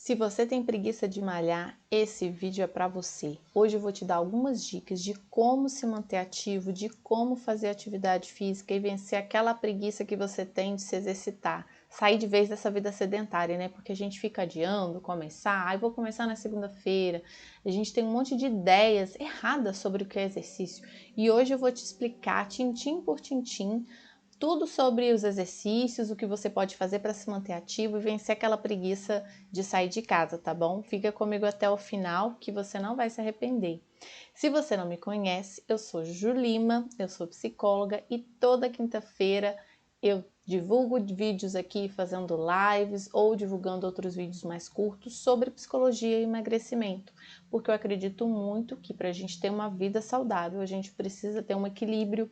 Se você tem preguiça de malhar, esse vídeo é para você. Hoje eu vou te dar algumas dicas de como se manter ativo, de como fazer atividade física e vencer aquela preguiça que você tem de se exercitar. Sair de vez dessa vida sedentária, né? Porque a gente fica adiando começar, vou começar na segunda-feira. A gente tem um monte de ideias erradas sobre o que é exercício. E hoje eu vou te explicar, tintim por tintim, tudo sobre os exercícios, o que você pode fazer para se manter ativo e vencer aquela preguiça de sair de casa, tá bom? Fica comigo até o final que você não vai se arrepender. Se você não me conhece, eu sou Ju Lima, eu sou psicóloga e toda quinta-feira eu divulgo vídeos aqui fazendo lives ou divulgando outros vídeos mais curtos sobre psicologia e emagrecimento, porque eu acredito muito que para a gente ter uma vida saudável, a gente precisa ter um equilíbrio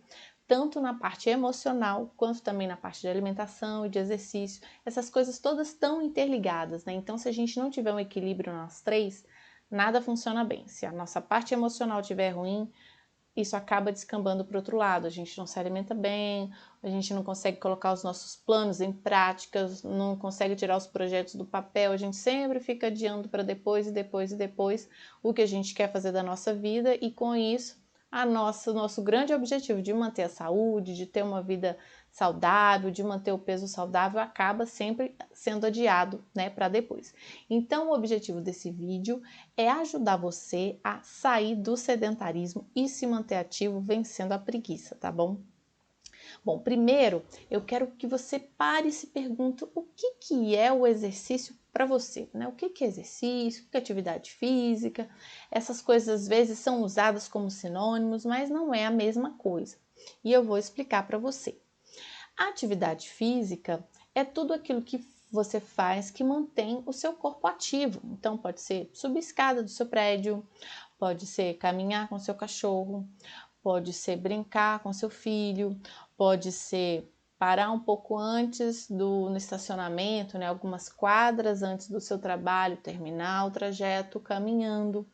tanto na parte emocional, quanto também na parte de alimentação e de exercício. Essas coisas todas estão interligadas, né? Então, se a gente não tiver um equilíbrio nas três, nada funciona bem. Se a nossa parte emocional estiver ruim, isso acaba descambando para o outro lado. A gente não se alimenta bem, a gente não consegue colocar os nossos planos em práticas, não consegue tirar os projetos do papel, a gente sempre fica adiando para depois e depois e depois o que a gente quer fazer da nossa vida e com isso nosso grande objetivo de manter a saúde, de ter uma vida saudável, de manter o peso saudável, acaba sempre sendo adiado, né, para depois. Então, o objetivo desse vídeo é ajudar você a sair do sedentarismo e se manter ativo vencendo a preguiça, tá bom? Bom, primeiro eu quero que você pare e se pergunte o que é o exercício para você, né? O que é exercício, o que é atividade física? Essas coisas às vezes são usadas como sinônimos, mas não é a mesma coisa. E eu vou explicar para você. A atividade física é tudo aquilo que você faz que mantém o seu corpo ativo. Então pode ser subir escada do seu prédio, pode ser caminhar com seu cachorro, pode ser brincar com seu filho, pode ser parar um pouco antes no estacionamento, né, algumas quadras antes do seu trabalho, terminar o trajeto caminhando.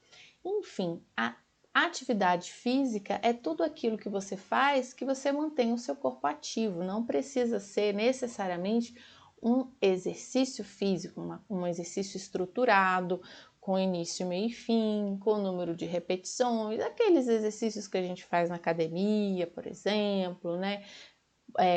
Enfim, a atividade física é tudo aquilo que você faz que você mantém o seu corpo ativo. Não precisa ser necessariamente um exercício físico, um exercício estruturado, com início, meio e fim, com número de repetições, aqueles exercícios que a gente faz na academia, por exemplo, né?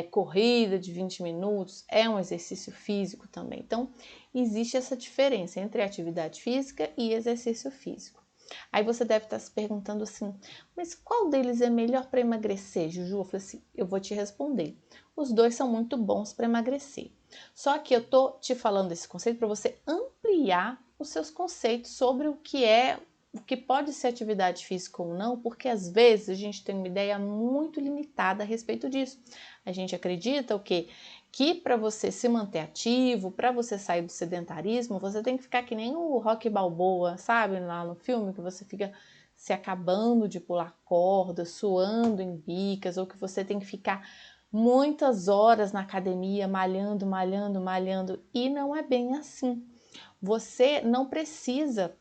Corrida de 20 minutos é um exercício físico também. Então, existe essa diferença entre atividade física e exercício físico. Aí você deve estar se perguntando assim, mas qual deles é melhor para emagrecer, Juju? Eu falei assim, eu vou te responder. Os dois são muito bons para emagrecer. Só que eu tô te falando esse conceito para você ampliar os seus conceitos sobre o que pode ser atividade física ou não, porque às vezes a gente tem uma ideia muito limitada a respeito disso. A gente acredita o quê? Que para você se manter ativo, para você sair do sedentarismo, você tem que ficar que nem o Rocky Balboa, sabe? Lá no filme, que você fica se acabando de pular corda, suando em bicas, ou que você tem que ficar muitas horas na academia, malhando, malhando, malhando. E não é bem assim. Você não precisa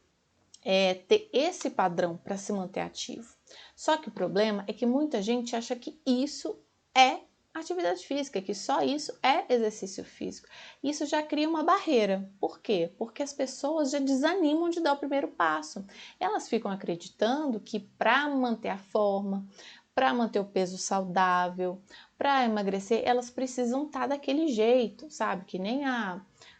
ter esse padrão para se manter ativo. Só que o problema é que muita gente acha que isso é atividade física, que só isso é exercício físico. Isso já cria uma barreira. Por quê? Porque as pessoas já desanimam de dar o primeiro passo. Elas ficam acreditando que para manter a forma, para manter o peso saudável, para emagrecer, elas precisam estar daquele jeito, sabe? Que nem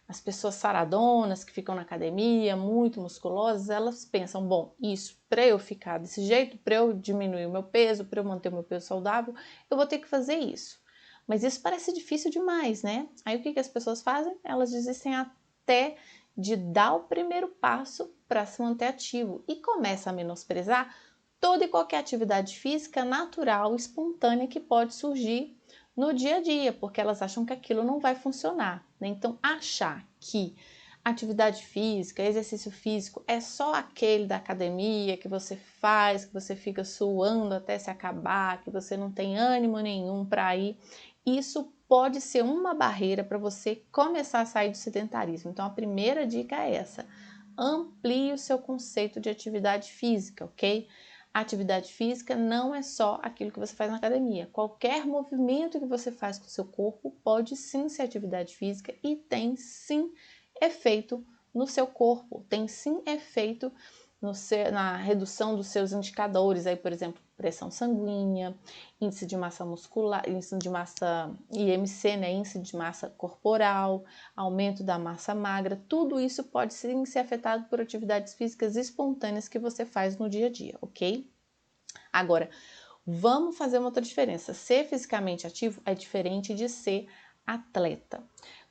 as pessoas saradonas que ficam na academia, muito musculosas, elas pensam, bom, isso para eu ficar desse jeito, para eu diminuir o meu peso, para eu manter o meu peso saudável, eu vou ter que fazer isso. Mas isso parece difícil demais, né? Aí o que as pessoas fazem? Elas desistem até de dar o primeiro passo para se manter ativo e começa a menosprezar toda e qualquer atividade física natural, espontânea que pode surgir no dia a dia, porque elas acham que aquilo não vai funcionar, né? Então, achar que atividade física, exercício físico é só aquele da academia que você faz, que você fica suando até se acabar, que você não tem ânimo nenhum para ir, isso pode ser uma barreira para você começar a sair do sedentarismo. Então, a primeira dica é essa: amplie o seu conceito de atividade física, ok? A atividade física não é só aquilo que você faz na academia. Qualquer movimento que você faz com o seu corpo pode sim ser atividade física e tem sim efeito no seu corpo, tem sim efeito na redução dos seus indicadores, aí, por exemplo, pressão sanguínea, índice de massa muscular, índice de massa IMC, né, índice de massa corporal, aumento da massa magra, tudo isso pode sim ser afetado por atividades físicas espontâneas que você faz no dia a dia, ok? Agora, vamos fazer uma outra diferença. Ser fisicamente ativo é diferente de ser atleta.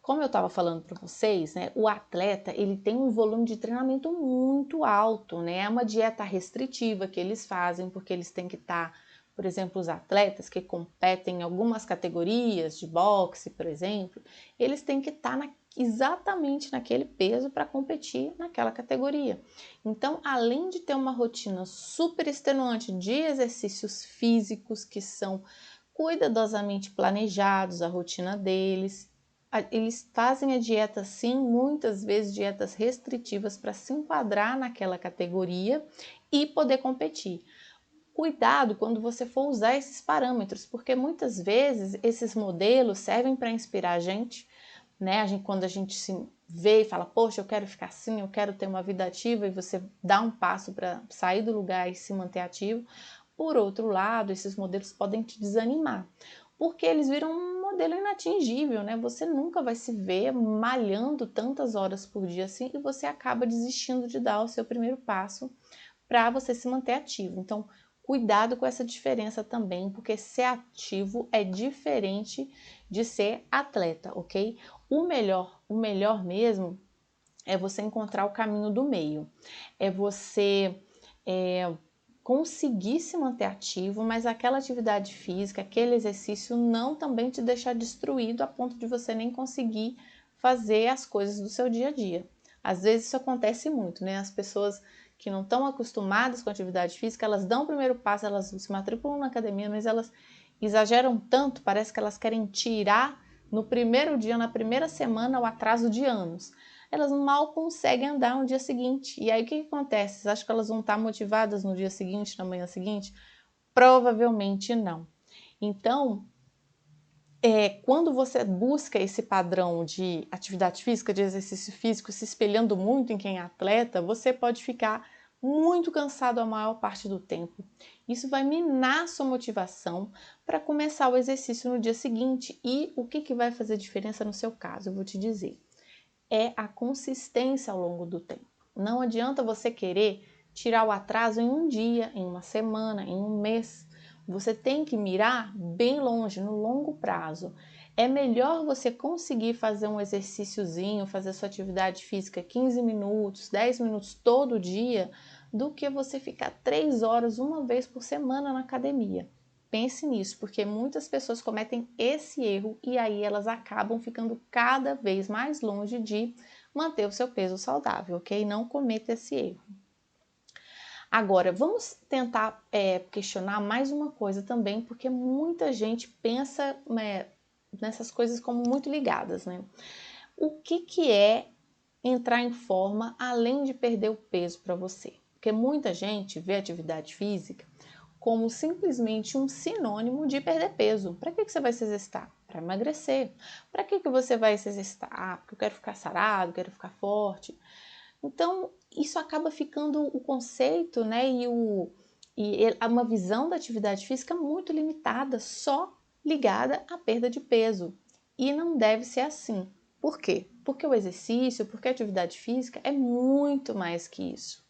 Como eu estava falando para vocês, né, o atleta ele tem um volume de treinamento muito alto, né? É uma dieta restritiva que eles fazem, porque eles têm que estar, por exemplo, os atletas que competem em algumas categorias de boxe, por exemplo, eles têm que estar exatamente naquele peso para competir naquela categoria. Então, além de ter uma rotina super extenuante de exercícios físicos que são cuidadosamente planejados, a rotina deles, eles fazem a dieta sim, muitas vezes dietas restritivas para se enquadrar naquela categoria e poder competir. Cuidado quando você for usar esses parâmetros, porque muitas vezes esses modelos servem para inspirar a gente, né? Quando a gente se vê e fala, poxa, eu quero ficar assim, eu quero ter uma vida ativa, e você dá um passo para sair do lugar e se manter ativo. Por outro lado, esses modelos podem te desanimar, porque eles viram um modelo inatingível, né? Você nunca vai se ver malhando tantas horas por dia assim, e você acaba desistindo de dar o seu primeiro passo para você se manter ativo. Então, cuidado com essa diferença também, porque ser ativo é diferente de ser atleta, ok? O melhor mesmo é você encontrar o caminho do meio. É você conseguir se manter ativo, mas aquela atividade física, aquele exercício não também te deixar destruído a ponto de você nem conseguir fazer as coisas do seu dia a dia. Às vezes isso acontece muito, né? As pessoas que não estão acostumadas com atividade física, elas dão o primeiro passo, elas se matriculam na academia, mas elas exageram tanto, parece que elas querem tirar no primeiro dia, na primeira semana, o atraso de anos. Elas mal conseguem andar no dia seguinte. E aí o que acontece? Vocês acham que elas vão estar motivadas no dia seguinte, na manhã seguinte? Provavelmente não. Então, quando você busca esse padrão de atividade física, de exercício físico, se espelhando muito em quem é atleta, você pode ficar muito cansado a maior parte do tempo. Isso vai minar sua motivação para começar o exercício no dia seguinte. E o que vai fazer diferença no seu caso? Eu vou te dizer. É a consistência ao longo do tempo. Não adianta você querer tirar o atraso em um dia, em uma semana, em um mês. Você tem que mirar bem longe, no longo prazo. É melhor você conseguir fazer um exercíciozinho, fazer sua atividade física 15 minutos, 10 minutos todo dia, do que você ficar 3 horas uma vez por semana na academia. Pense nisso, porque muitas pessoas cometem esse erro e aí elas acabam ficando cada vez mais longe de manter o seu peso saudável, ok? Não cometa esse erro. Agora, vamos tentar questionar mais uma coisa também, porque muita gente pensa nessas coisas como muito ligadas, né? O que é entrar em forma além de perder o peso para você? Porque muita gente vê atividade física como simplesmente um sinônimo de perder peso. Para que você vai se exercitar? Para emagrecer. Para que você vai se exercitar? Ah, porque eu quero ficar sarado, quero ficar forte. Então, isso acaba ficando o conceito, né, e uma visão da atividade física muito limitada, só ligada à perda de peso. E não deve ser assim. Por quê? Porque o exercício, porque a atividade física é muito mais que isso.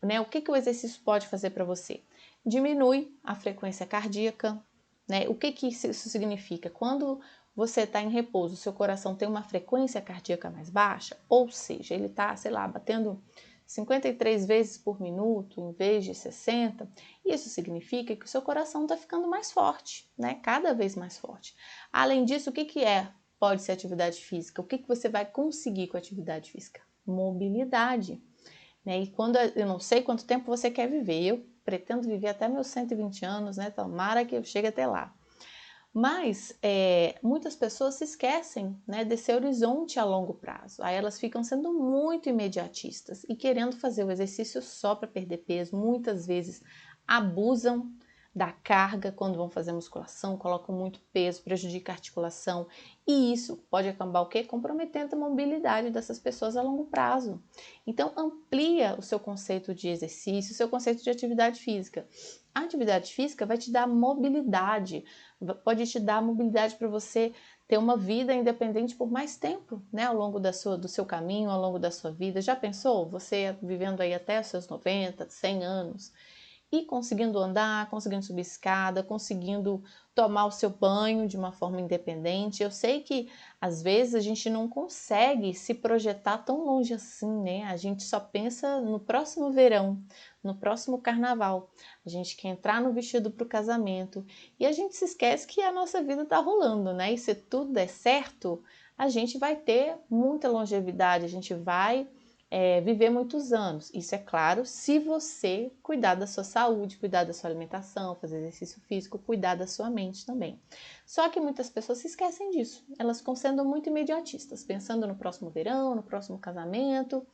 Né? O que o exercício pode fazer para você? Diminui a frequência cardíaca, né? O que isso significa? Quando você está em repouso, seu coração tem uma frequência cardíaca mais baixa, ou seja, ele está, sei lá, batendo 53 vezes por minuto em vez de 60, isso significa que o seu coração está ficando mais forte, né? Cada vez mais forte. Além disso, o que pode ser atividade física? O que você vai conseguir com a atividade física? Mobilidade. Né? E quando eu não sei quanto tempo você quer viver, eu pretendo viver até meus 120 anos, né? Tomara que eu chegue até lá. Mas muitas pessoas se esquecem, né, desse horizonte a longo prazo. Aí elas ficam sendo muito imediatistas e querendo fazer o exercício só para perder peso. Muitas vezes abusam dá carga quando vão fazer musculação, colocam muito peso, prejudica a articulação, e isso pode acabar o quê? Comprometendo a mobilidade dessas pessoas a longo prazo. Então, amplia o seu conceito de exercício, o seu conceito de atividade física. A atividade física vai te dar mobilidade, pode te dar mobilidade para você ter uma vida independente por mais tempo, né? Ao longo do seu caminho, ao longo da sua vida. Já pensou? Você vivendo aí até os seus 90, 100 anos e conseguindo andar, conseguindo subir escada, conseguindo tomar o seu banho de uma forma independente. Eu sei que às vezes a gente não consegue se projetar tão longe assim, né? A gente só pensa no próximo verão, no próximo carnaval. A gente quer entrar no vestido para o casamento e a gente se esquece que a nossa vida está rolando, né? E se tudo der certo, a gente vai ter muita longevidade, a gente vai viver muitos anos. Isso é claro, se você cuidar da sua saúde, cuidar da sua alimentação, fazer exercício físico, cuidar da sua mente também. Só que muitas pessoas se esquecem disso. Elas ficam sendo muito imediatistas, pensando no próximo verão, no próximo casamento,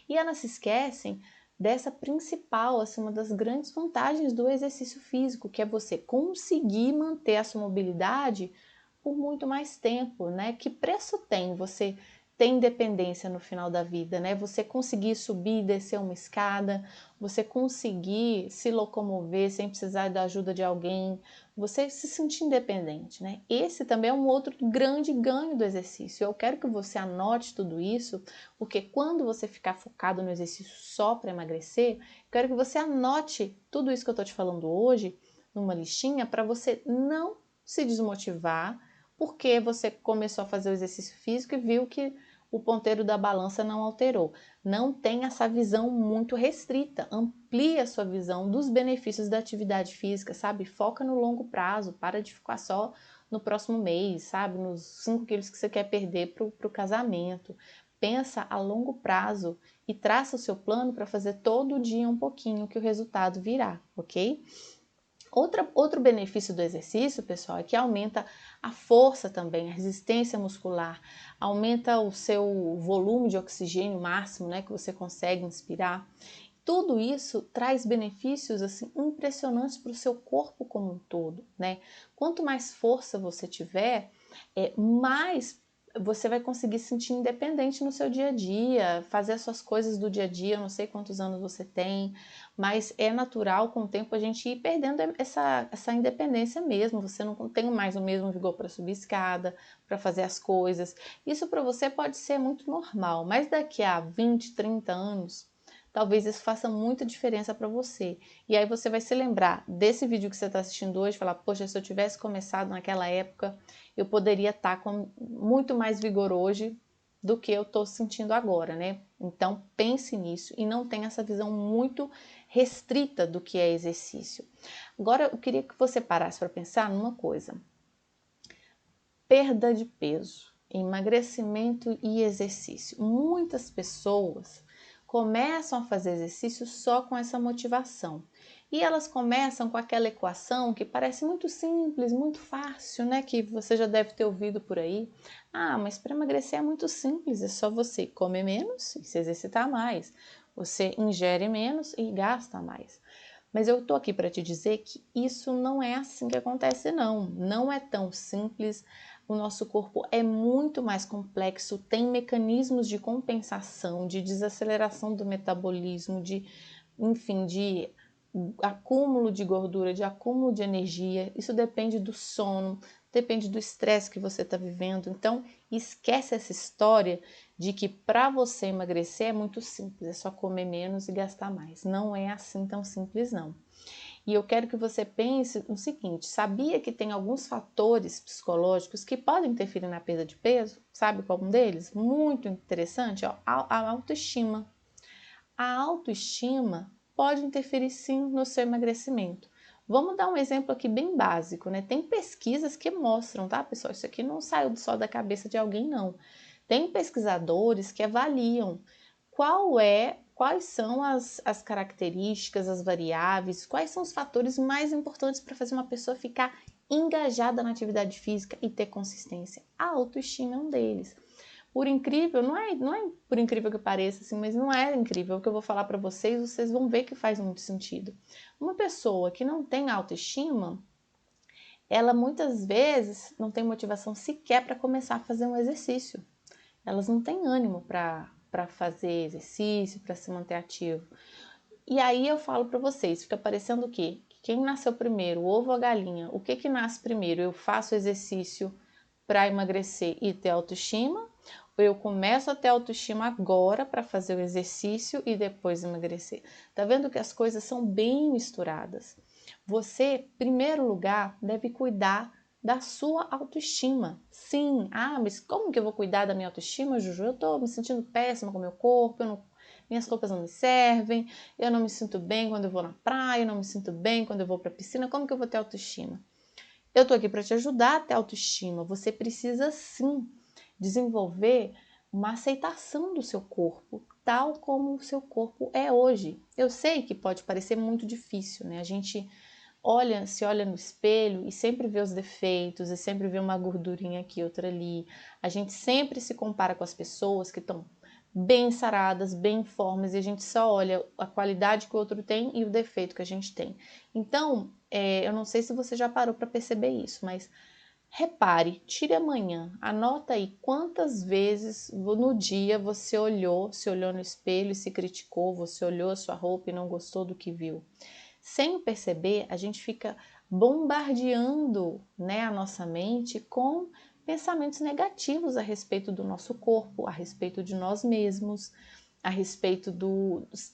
e elas se esquecem dessa principal, assim, uma das grandes vantagens do exercício físico, que é você conseguir manter a sua mobilidade por muito mais tempo, né? Que preço tem você ter independência no final da vida, né? Você conseguir subir e descer uma escada, você conseguir se locomover sem precisar da ajuda de alguém, você se sentir independente, né? Esse também é um outro grande ganho do exercício. Eu quero que você anote tudo isso, porque quando você ficar focado no exercício só para emagrecer, quero que você anote tudo isso que eu tô te falando hoje numa listinha para você não se desmotivar porque você começou a fazer o exercício físico e viu que o ponteiro da balança não alterou. Não tem essa visão muito restrita, amplie a sua visão dos benefícios da atividade física, sabe? Foca no longo prazo, para de ficar só no próximo mês, sabe? Nos 5 quilos que você quer perder para o casamento. Pensa a longo prazo e traça o seu plano para fazer todo dia um pouquinho que o resultado virá, ok? Outro benefício do exercício, pessoal, é que aumenta a força também, a resistência muscular, aumenta o seu volume de oxigênio máximo, né, que você consegue inspirar. Tudo isso traz benefícios assim impressionantes para o seu corpo como um todo, né? Quanto mais força você tiver, mais você vai conseguir se sentir independente no seu dia a dia, fazer as suas coisas do dia a dia. Eu não sei quantos anos você tem, mas é natural com o tempo a gente ir perdendo essa independência mesmo. Você não tem mais o mesmo vigor para subir escada, para fazer as coisas. Isso para você pode ser muito normal, mas daqui a 20, 30 anos, talvez isso faça muita diferença para você. E aí você vai se lembrar desse vídeo que você está assistindo hoje e falar, poxa, se eu tivesse começado naquela época, eu poderia estar com muito mais vigor hoje do que eu estou sentindo agora, né? Então pense nisso e não tenha essa visão muito restrita do que é exercício. Agora eu queria que você parasse para pensar numa coisa. Perda de peso, emagrecimento e exercício. Muitas pessoas começam a fazer exercício só com essa motivação. E elas começam com aquela equação que parece muito simples, muito fácil, né? Que você já deve ter ouvido por aí. Ah, mas para emagrecer é muito simples, é só você comer menos e se exercitar mais. Você ingere menos e gasta mais. Mas eu tô aqui para te dizer que isso não é assim que acontece, não. Não é tão simples. O nosso corpo é muito mais complexo, tem mecanismos de compensação, de desaceleração do metabolismo, enfim, de acúmulo de gordura, de acúmulo de energia. Isso depende do sono, depende do estresse que você está vivendo. Então, esquece essa história de que para você emagrecer é muito simples, é só comer menos e gastar mais. Não é assim tão simples, não. E eu quero que você pense no seguinte, sabia que tem alguns fatores psicológicos que podem interferir na perda de peso? Sabe qual um deles? Muito interessante, ó, a autoestima. A autoestima pode interferir sim no seu emagrecimento. Vamos dar um exemplo aqui bem básico, né? Tem pesquisas que mostram, tá, pessoal? Isso aqui não saiu só da cabeça de alguém, não. Tem pesquisadores que avaliam quais são as características, as variáveis, quais são os fatores mais importantes para fazer uma pessoa ficar engajada na atividade física e ter consistência. A autoestima é um deles. Por incrível, não é por incrível que pareça, assim, mas não é incrível. O que eu vou falar para vocês vão ver que faz muito sentido. Uma pessoa que não tem autoestima, ela muitas vezes não tem motivação sequer para começar a fazer um exercício. Elas não têm ânimo para fazer exercício, para se manter ativo. E aí eu falo para vocês, fica parecendo o quê? Quem nasceu primeiro, o ovo ou a galinha? O que nasce primeiro? Eu faço exercício para emagrecer e ter autoestima? Ou eu começo a ter autoestima agora para fazer o exercício e depois emagrecer? Tá vendo que as coisas são bem misturadas? Você, em primeiro lugar, deve cuidar da sua autoestima. Sim, mas como que eu vou cuidar da minha autoestima, Juju? Eu tô me sentindo péssima com o meu corpo, minhas roupas não me servem, eu não me sinto bem quando eu vou na praia, eu não me sinto bem quando eu vou para a piscina, como que eu vou ter autoestima? Eu tô aqui para te ajudar a ter autoestima. Você precisa sim desenvolver uma aceitação do seu corpo, tal como o seu corpo é hoje. Eu sei que pode parecer muito difícil, né? A gente se olha no espelho e sempre vê os defeitos, e sempre vê uma gordurinha aqui, outra ali. A gente sempre se compara com as pessoas que estão bem saradas, bem em formas, e a gente só olha a qualidade que o outro tem e o defeito que a gente tem. Então, eu não sei se você já parou para perceber isso, mas repare, tire amanhã, anota aí quantas vezes no dia você se olhou no espelho e se criticou, você olhou a sua roupa e não gostou do que viu. Sem perceber, a gente fica bombardeando, né, a nossa mente com pensamentos negativos a respeito do nosso corpo, a respeito de nós mesmos, a respeito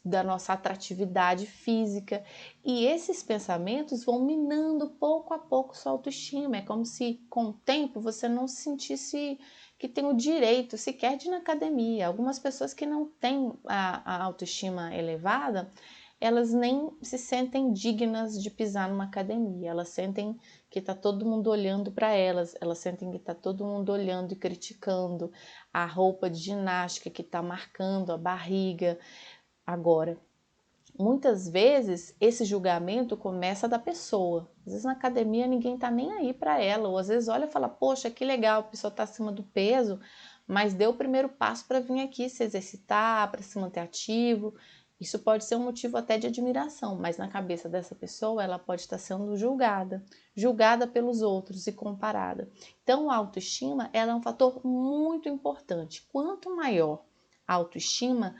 da nossa atratividade física. E esses pensamentos vão minando pouco a pouco sua autoestima. É como se, com o tempo, você não se sentisse que tem o direito sequer de ir na academia. Algumas pessoas que não têm a autoestima elevada, elas nem se sentem dignas de pisar numa academia, elas sentem que está todo mundo olhando para elas, elas sentem que está todo mundo olhando e criticando a roupa de ginástica que está marcando a barriga. Agora, muitas vezes esse julgamento começa da pessoa. Às vezes na academia ninguém está nem aí para ela, ou às vezes olha e fala, poxa, que legal, a pessoa está acima do peso, mas deu o primeiro passo para vir aqui se exercitar, para se manter ativo. Isso pode ser um motivo até de admiração, mas na cabeça dessa pessoa ela pode estar sendo julgada pelos outros e comparada. Então a autoestima ela é um fator muito importante. Quanto maior a autoestima,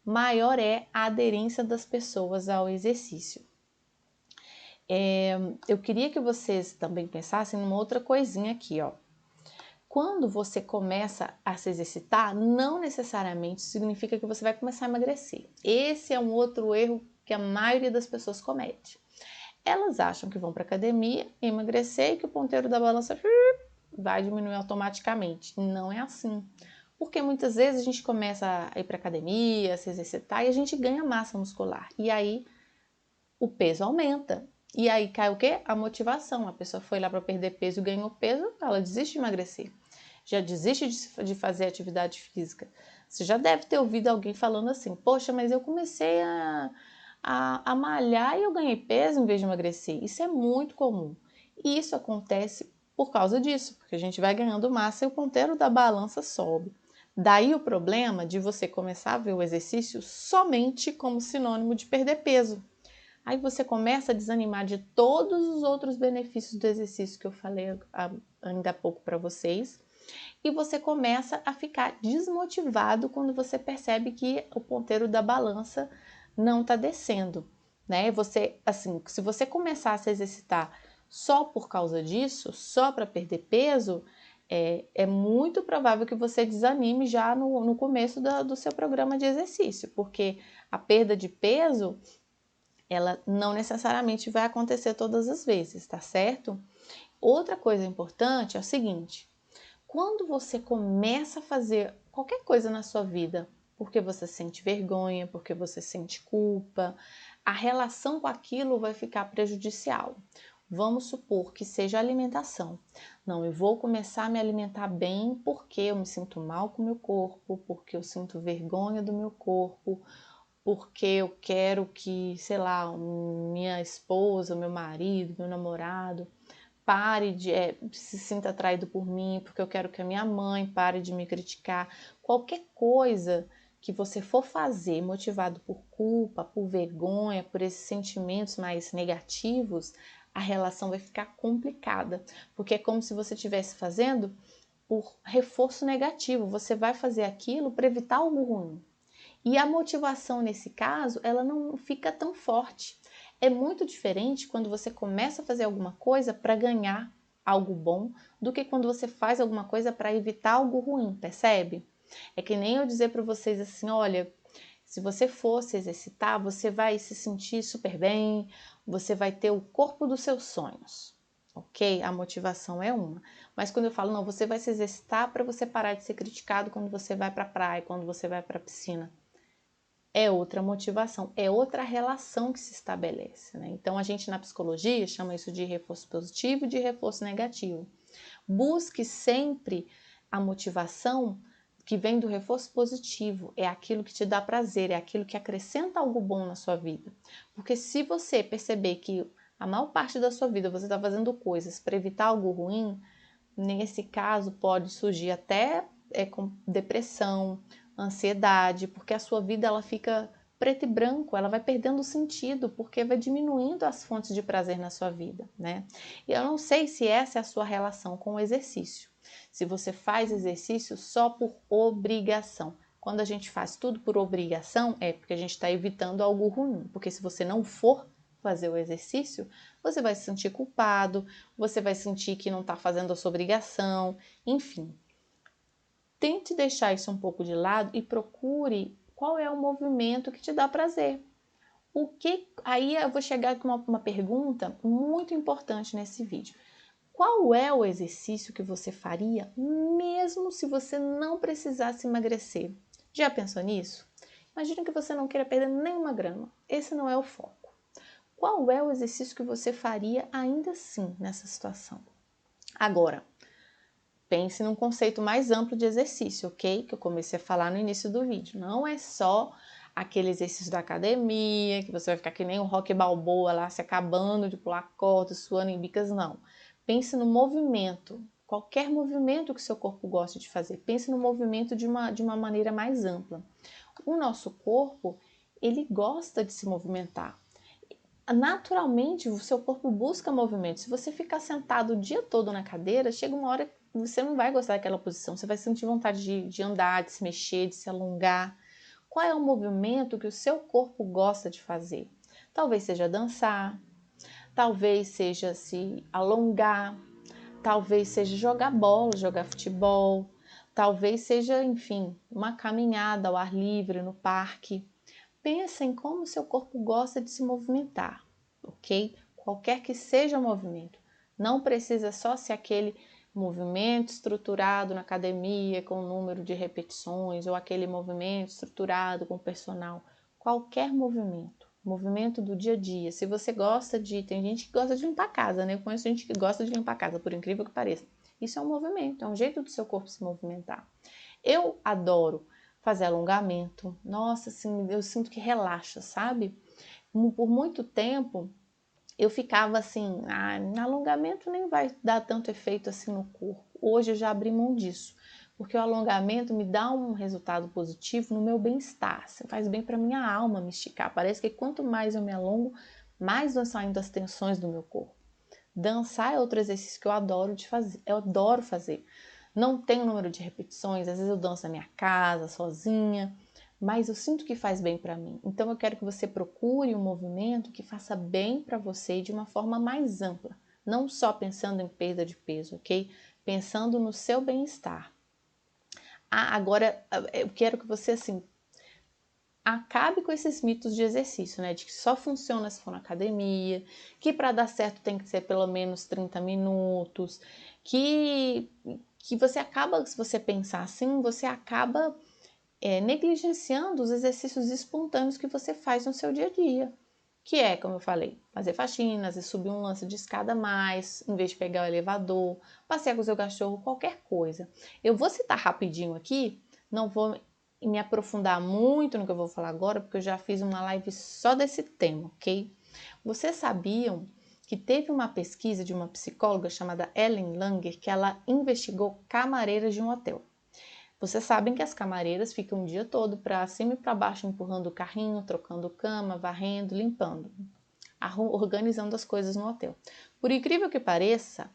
maior é a aderência das pessoas ao exercício. Eu queria que vocês também pensassem numa outra coisinha aqui, ó. Quando você começa a se exercitar, não necessariamente significa que você vai começar a emagrecer. Esse é um outro erro que a maioria das pessoas comete. Elas acham que vão para a academia emagrecer e que o ponteiro da balança vai diminuir automaticamente. Não é assim. Porque muitas vezes a gente começa a ir para a academia, a se exercitar e a gente ganha massa muscular. E aí o peso aumenta. E aí cai o quê? A motivação. A pessoa foi lá para perder peso e ganhou peso, ela desiste de emagrecer. Já desiste de fazer atividade física. Você já deve ter ouvido alguém falando assim, poxa, mas eu comecei a malhar e eu ganhei peso em vez de emagrecer. Isso é muito comum. E isso acontece por causa disso, porque a gente vai ganhando massa e o ponteiro da balança sobe. Daí o problema de você começar a ver o exercício somente como sinônimo de perder peso. Aí você começa a desanimar de todos os outros benefícios do exercício que eu falei ainda há pouco para vocês. E você começa a ficar desmotivado quando você percebe que o ponteiro da balança não está descendo, né? Você, assim, se você começar a se exercitar só por causa disso, só para perder peso, é muito provável que você desanime já no começo do seu programa de exercício, porque a perda de peso ela não necessariamente vai acontecer todas as vezes, tá certo? Outra coisa importante é o seguinte: quando você começa a fazer qualquer coisa na sua vida, porque você sente vergonha, porque você sente culpa, a relação com aquilo vai ficar prejudicial. Vamos supor que seja alimentação. Não, eu vou começar a me alimentar bem porque eu me sinto mal com o meu corpo, porque eu sinto vergonha do meu corpo, porque eu quero que, sei lá, minha esposa, meu marido, meu namorado pare de se sinta atraído por mim, porque eu quero que a minha mãe pare de me criticar. Qualquer coisa que você for fazer motivado por culpa, por vergonha, por esses sentimentos mais negativos, a relação vai ficar complicada, porque é como se você estivesse fazendo por reforço negativo. Você vai fazer aquilo para evitar algo ruim. E a motivação nesse caso, ela não fica tão forte. É muito diferente quando você começa a fazer alguma coisa para ganhar algo bom do que quando você faz alguma coisa para evitar algo ruim, percebe? É que nem eu dizer para vocês assim, olha, se você for se exercitar, você vai se sentir super bem, você vai ter o corpo dos seus sonhos, ok? A motivação é uma. Mas quando eu falo, não, você vai se exercitar para você parar de ser criticado quando você vai para a praia, quando você vai para a piscina, é outra motivação, é outra relação que se estabelece, né? Então, a gente na psicologia chama isso de reforço positivo e de reforço negativo. Busque sempre a motivação que vem do reforço positivo, é aquilo que te dá prazer, é aquilo que acrescenta algo bom na sua vida. Porque se você perceber que a maior parte da sua vida você está fazendo coisas para evitar algo ruim, nesse caso pode surgir até com depressão, ansiedade, porque a sua vida ela fica preto e branco, ela vai perdendo sentido, porque vai diminuindo as fontes de prazer na sua vida, né? E eu não sei se essa é a sua relação com o exercício. Se você faz exercício só por obrigação. Quando a gente faz tudo por obrigação, é porque a gente está evitando algo ruim. Porque se você não for fazer o exercício, você vai se sentir culpado, você vai sentir que não está fazendo a sua obrigação, enfim. Tente deixar isso um pouco de lado e procure qual é o movimento que te dá prazer. Aí eu vou chegar com uma pergunta muito importante nesse vídeo. Qual é o exercício que você faria mesmo se você não precisasse emagrecer? Já pensou nisso? Imagina que você não queira perder nenhuma grama. Esse não é o foco. Qual é o exercício que você faria ainda assim nessa situação? Agora, pense num conceito mais amplo de exercício, ok? Que eu comecei a falar no início do vídeo. Não é só aquele exercício da academia, que você vai ficar que nem o Rocky Balboa lá, se acabando de pular corda, suando em bicas, não. Pense no movimento, qualquer movimento que seu corpo goste de fazer. Pense no movimento de uma maneira mais ampla. O nosso corpo, ele gosta de se movimentar. Naturalmente, o seu corpo busca movimento. Se você ficar sentado o dia todo na cadeira, chega uma hora que você não vai gostar daquela posição. Você vai sentir vontade de andar, de se mexer, de se alongar. Qual é o movimento que o seu corpo gosta de fazer? Talvez seja dançar, talvez seja se alongar, talvez seja jogar bola, jogar futebol, talvez seja, enfim, uma caminhada ao ar livre no parque. Pensa em como o seu corpo gosta de se movimentar, ok? Qualquer que seja o movimento. Não precisa só ser aquele movimento estruturado na academia com o número de repetições ou aquele movimento estruturado com o personal. Qualquer movimento. Movimento do dia a dia. Se você gosta de... Tem gente que gosta de limpar a casa, né? Eu conheço gente que gosta de limpar a casa, por incrível que pareça. Isso é um movimento, é um jeito do seu corpo se movimentar. Eu adoro fazer alongamento. Nossa, assim, eu sinto que relaxa, sabe? Por muito tempo eu ficava assim, alongamento nem vai dar tanto efeito assim no corpo. Hoje eu já abri mão disso, porque o alongamento me dá um resultado positivo no meu bem-estar. Faz bem para minha alma me esticar. Parece que quanto mais eu me alongo, mais vão saindo as tensões do meu corpo. Dançar é outro exercício que eu adoro de fazer. Eu adoro fazer. Não tenho número de repetições, às vezes eu danço na minha casa, sozinha, mas eu sinto que faz bem para mim. Então eu quero que você procure um movimento que faça bem para você de uma forma mais ampla, não só pensando em perda de peso, ok? Pensando no seu bem-estar. Agora eu quero que você assim acabe com esses mitos de exercício, né? De que só funciona se for na academia, que para dar certo tem que ser pelo menos 30 minutos, que você acaba, se você pensar assim, você acaba negligenciando os exercícios espontâneos que você faz no seu dia a dia. Que é, como eu falei, fazer faxina, às vezes subir um lance de escada a mais, em vez de pegar o elevador, passear com o seu cachorro, qualquer coisa. Eu vou citar rapidinho aqui, não vou me aprofundar muito no que eu vou falar agora, porque eu já fiz uma live só desse tema, ok? Vocês sabiam que teve uma pesquisa de uma psicóloga chamada Ellen Langer, que ela investigou camareiras de um hotel. Vocês sabem que as camareiras ficam o dia todo para cima e para baixo, empurrando o carrinho, trocando cama, varrendo, limpando, organizando as coisas no hotel. Por incrível que pareça,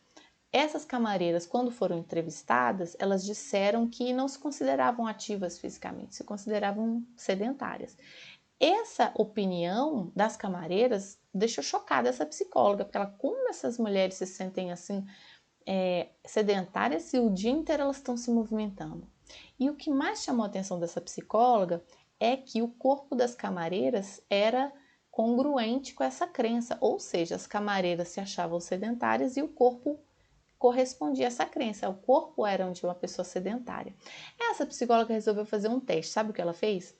essas camareiras, quando foram entrevistadas, elas disseram que não se consideravam ativas fisicamente, se consideravam sedentárias. Essa opinião das camareiras deixou chocada essa psicóloga, porque como essas mulheres se sentem assim sedentárias e o dia inteiro elas estão se movimentando. E o que mais chamou a atenção dessa psicóloga é que o corpo das camareiras era congruente com essa crença, ou seja, as camareiras se achavam sedentárias e o corpo correspondia a essa crença, o corpo era de uma pessoa sedentária. Essa psicóloga resolveu fazer um teste, sabe o que ela fez?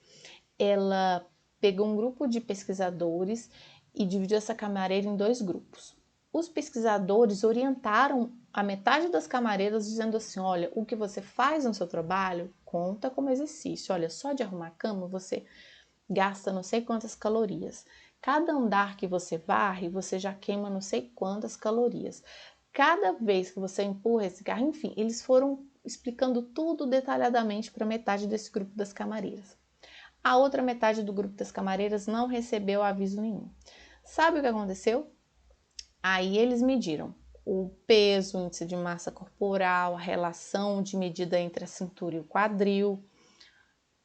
Ela pegou um grupo de pesquisadores e dividiu essa camareira em 2 grupos. Os pesquisadores orientaram a metade das camareiras dizendo assim, olha, o que você faz no seu trabalho conta como exercício, olha, só de arrumar a cama você gasta não sei quantas calorias. Cada andar que você varre, você já queima não sei quantas calorias. Cada vez que você empurra esse carro, enfim, eles foram explicando tudo detalhadamente para metade desse grupo das camareiras. A outra metade do grupo das camareiras não recebeu aviso nenhum. Sabe o que aconteceu? Aí eles mediram o peso, o índice de massa corporal, a relação de medida entre a cintura e o quadril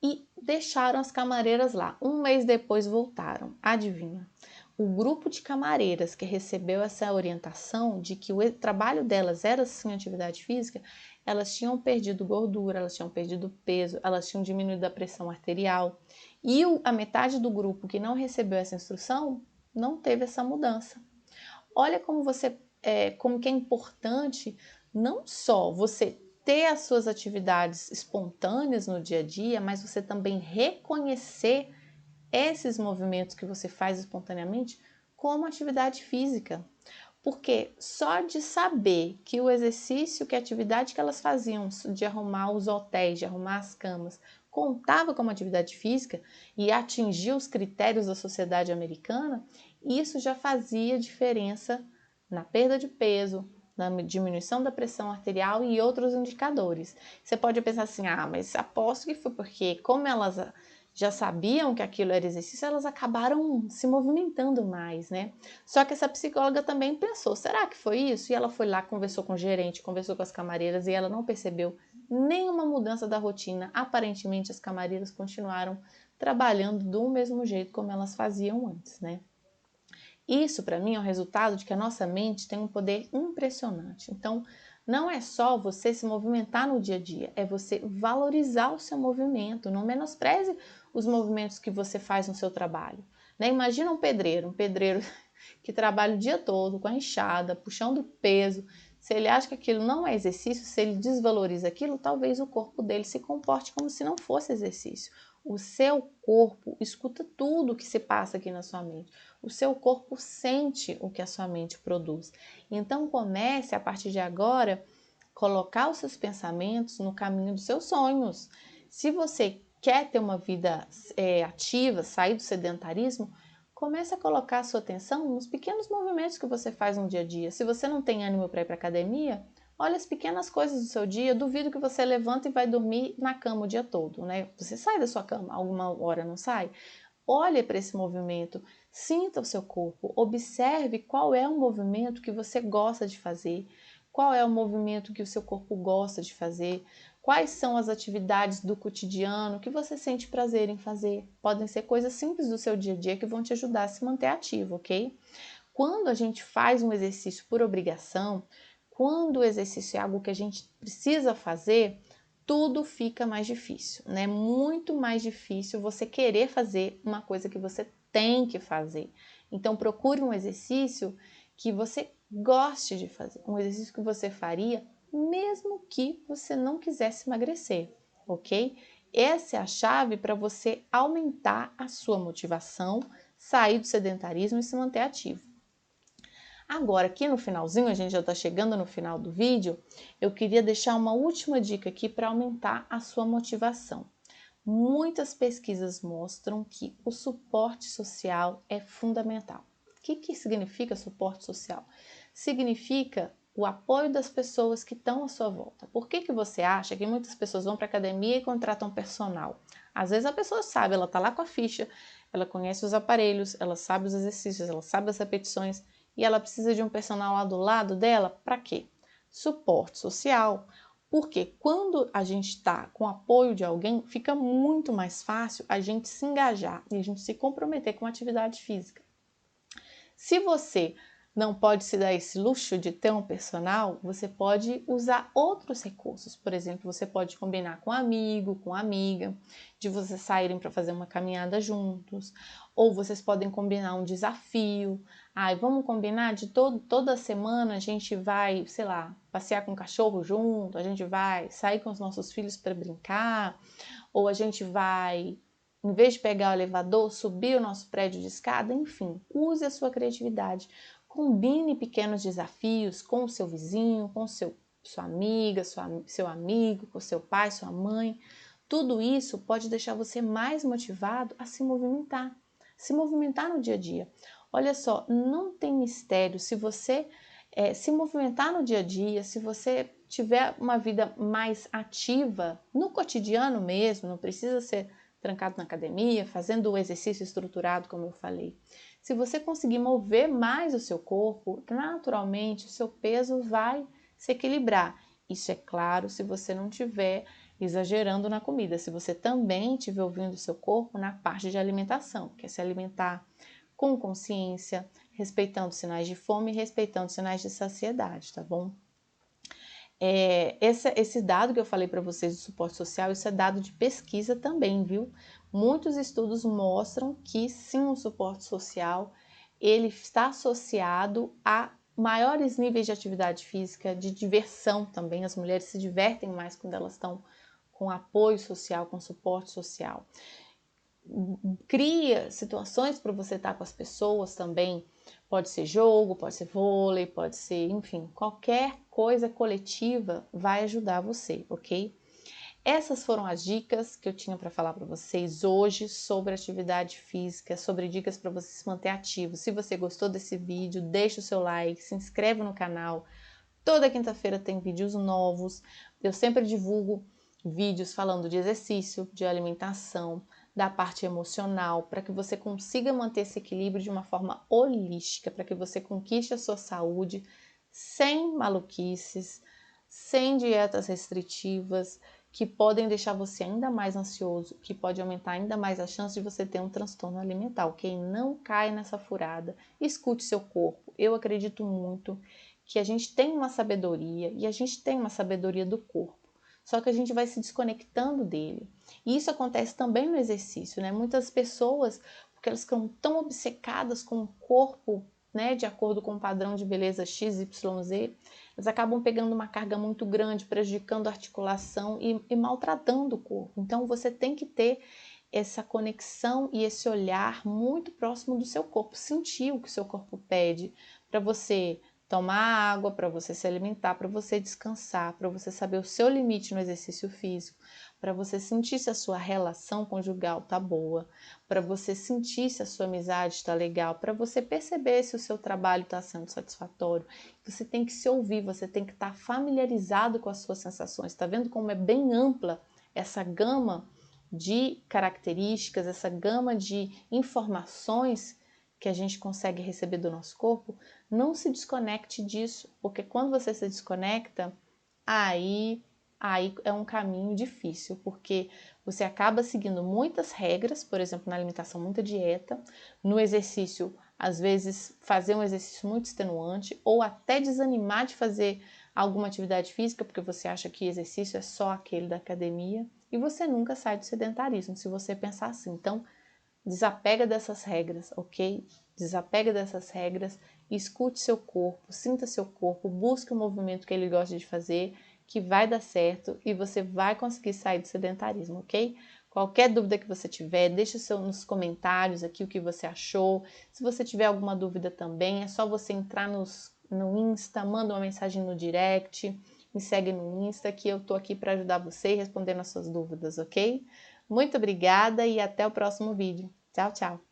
e deixaram as camareiras lá. Um mês depois voltaram. Adivinha? O grupo de camareiras que recebeu essa orientação de que o trabalho delas era sim atividade física, elas tinham perdido gordura, elas tinham perdido peso, elas tinham diminuído a pressão arterial. E a metade do grupo que não recebeu essa instrução não teve essa mudança. Olha como como que é importante não só você ter as suas atividades espontâneas no dia a dia, mas você também reconhecer esses movimentos que você faz espontaneamente como atividade física. Porque só de saber que o exercício, que a atividade que elas faziam de arrumar os hotéis, de arrumar as camas, contava como atividade física e atingiu os critérios da sociedade americana, isso já fazia diferença na perda de peso, na diminuição da pressão arterial e outros indicadores. Você pode pensar assim, mas aposto que foi porque como elas já sabiam que aquilo era exercício, elas acabaram se movimentando mais, né? Só que essa psicóloga também pensou, será que foi isso? E ela foi lá, conversou com o gerente, conversou com as camareiras e ela não percebeu nenhuma mudança da rotina. Aparentemente, as camareiras continuaram trabalhando do mesmo jeito como elas faziam antes, né? Isso, para mim, é o resultado de que a nossa mente tem um poder impressionante. Então, não é só você se movimentar no dia a dia, é você valorizar o seu movimento, não menospreze os movimentos que você faz no seu trabalho. Né? Imagina um pedreiro que trabalha o dia todo com a enxada, puxando peso. Se ele acha que aquilo não é exercício, se ele desvaloriza aquilo, talvez o corpo dele se comporte como se não fosse exercício. O seu corpo escuta tudo o que se passa aqui na sua mente. O seu corpo sente o que a sua mente produz. Então comece a partir de agora colocar os seus pensamentos no caminho dos seus sonhos. Se você quer ter uma vida ativa, sair do sedentarismo, comece a colocar a sua atenção nos pequenos movimentos que você faz no dia a dia. Se você não tem ânimo para ir para a academia, olha as pequenas coisas do seu dia. Duvido que você levanta e vai dormir na cama o dia todo, né? Você sai da sua cama, alguma hora não sai? Olhe para esse movimento, sinta o seu corpo, observe qual é o movimento que você gosta de fazer, qual é o movimento que o seu corpo gosta de fazer, quais são as atividades do cotidiano que você sente prazer em fazer. Podem ser coisas simples do seu dia a dia que vão te ajudar a se manter ativo, ok? Quando a gente faz um exercício por obrigação, quando o exercício é algo que a gente precisa fazer, tudo fica mais difícil, né? Muito mais difícil você querer fazer uma coisa que você tem que fazer. Então procure um exercício que você goste de fazer, um exercício que você faria mesmo que você não quisesse emagrecer, ok? Essa é a chave para você aumentar a sua motivação, sair do sedentarismo e se manter ativo. Agora, aqui no finalzinho, a gente já está chegando no final do vídeo, eu queria deixar uma última dica aqui para aumentar a sua motivação. Muitas pesquisas mostram que o suporte social é fundamental. que significa suporte social? Significa o apoio das pessoas que estão à sua volta. Por que você acha que muitas pessoas vão para a academia e contratam personal? Às vezes a pessoa sabe, ela está lá com a ficha, ela conhece os aparelhos, ela sabe os exercícios, ela sabe as repetições e ela precisa de um personal lá do lado dela, para quê? Suporte social. Porque quando a gente está com o apoio de alguém, fica muito mais fácil a gente se engajar e a gente se comprometer com a atividade física. Se você não pode se dar esse luxo de ter um personal, você pode usar outros recursos. Por exemplo, você pode combinar com um amigo, com uma amiga, de vocês saírem para fazer uma caminhada juntos, ou vocês podem combinar um desafio. Vamos combinar de toda semana a gente vai, sei lá, passear com o cachorro junto, a gente vai sair com os nossos filhos para brincar, ou a gente vai, em vez de pegar o elevador, subir o nosso prédio de escada, enfim, use a sua criatividade. Combine pequenos desafios com o seu vizinho, com sua amiga, seu amigo, com seu pai, sua mãe. Tudo isso pode deixar você mais motivado a se movimentar no dia a dia. Olha só, não tem mistério. Se você se movimentar no dia a dia, se você tiver uma vida mais ativa no cotidiano mesmo, não precisa ser trancado na academia, fazendo o exercício estruturado, como eu falei. Se você conseguir mover mais o seu corpo, naturalmente o seu peso vai se equilibrar. Isso é claro se você não estiver exagerando na comida, se você também estiver ouvindo o seu corpo na parte de alimentação, que é se alimentar com consciência, respeitando sinais de fome e respeitando sinais de saciedade, tá bom? Esse dado que eu falei para vocês do suporte social, isso é dado de pesquisa também, viu? Muitos estudos mostram que sim, o suporte social ele está associado a maiores níveis de atividade física, de diversão também. As mulheres se divertem mais quando elas estão com apoio social, com suporte social. Cria situações para você estar com as pessoas também. Pode ser jogo, pode ser vôlei, pode ser, enfim, qualquer coisa coletiva vai ajudar você, ok? Essas foram as dicas que eu tinha para falar para vocês hoje sobre atividade física, sobre dicas para você se manter ativo. Se você gostou desse vídeo, deixa o seu like, se inscreve no canal. Toda quinta-feira tem vídeos novos. Eu sempre divulgo vídeos falando de exercício, de alimentação, da parte emocional, para que você consiga manter esse equilíbrio de uma forma holística, para que você conquiste a sua saúde sem maluquices, sem dietas restritivas, que podem deixar você ainda mais ansioso, que pode aumentar ainda mais a chance de você ter um transtorno alimentar, ok? Não cai nessa furada, escute seu corpo. Eu acredito muito que a gente tem uma sabedoria, e a gente tem uma sabedoria do corpo, só que a gente vai se desconectando dele. E isso acontece também no exercício, né? Muitas pessoas, porque elas ficam tão obcecadas com o corpo, né, de acordo com o padrão de beleza XYZ, elas acabam pegando uma carga muito grande, prejudicando a articulação e maltratando o corpo. Então você tem que ter essa conexão e esse olhar muito próximo do seu corpo, sentir o que o seu corpo pede, para você tomar água, para você se alimentar, para você descansar, para você saber o seu limite no exercício físico, para você sentir se a sua relação conjugal tá boa, para você sentir se a sua amizade está legal, para você perceber se o seu trabalho está sendo satisfatório. Você tem que se ouvir, você tem que estar familiarizado com as suas sensações. Está vendo como é bem ampla essa gama de características, essa gama de informações que a gente consegue receber do nosso corpo? Não se desconecte disso, porque quando você se desconecta, aí é um caminho difícil, porque você acaba seguindo muitas regras, por exemplo, na alimentação, muita dieta, no exercício, às vezes fazer um exercício muito extenuante, ou até desanimar de fazer alguma atividade física, porque você acha que exercício é só aquele da academia, e você nunca sai do sedentarismo, se você pensar assim. Então, desapega dessas regras, ok? Desapega dessas regras, escute seu corpo, sinta seu corpo, busque o movimento que ele gosta de fazer, que vai dar certo e você vai conseguir sair do sedentarismo, ok? Qualquer dúvida que você tiver, deixa nos comentários aqui o que você achou. Se você tiver alguma dúvida também, é só você entrar no Insta, manda uma mensagem no direct, me segue no Insta que eu tô aqui para ajudar você e responder as suas dúvidas, ok? Muito obrigada e até o próximo vídeo. Tchau, tchau!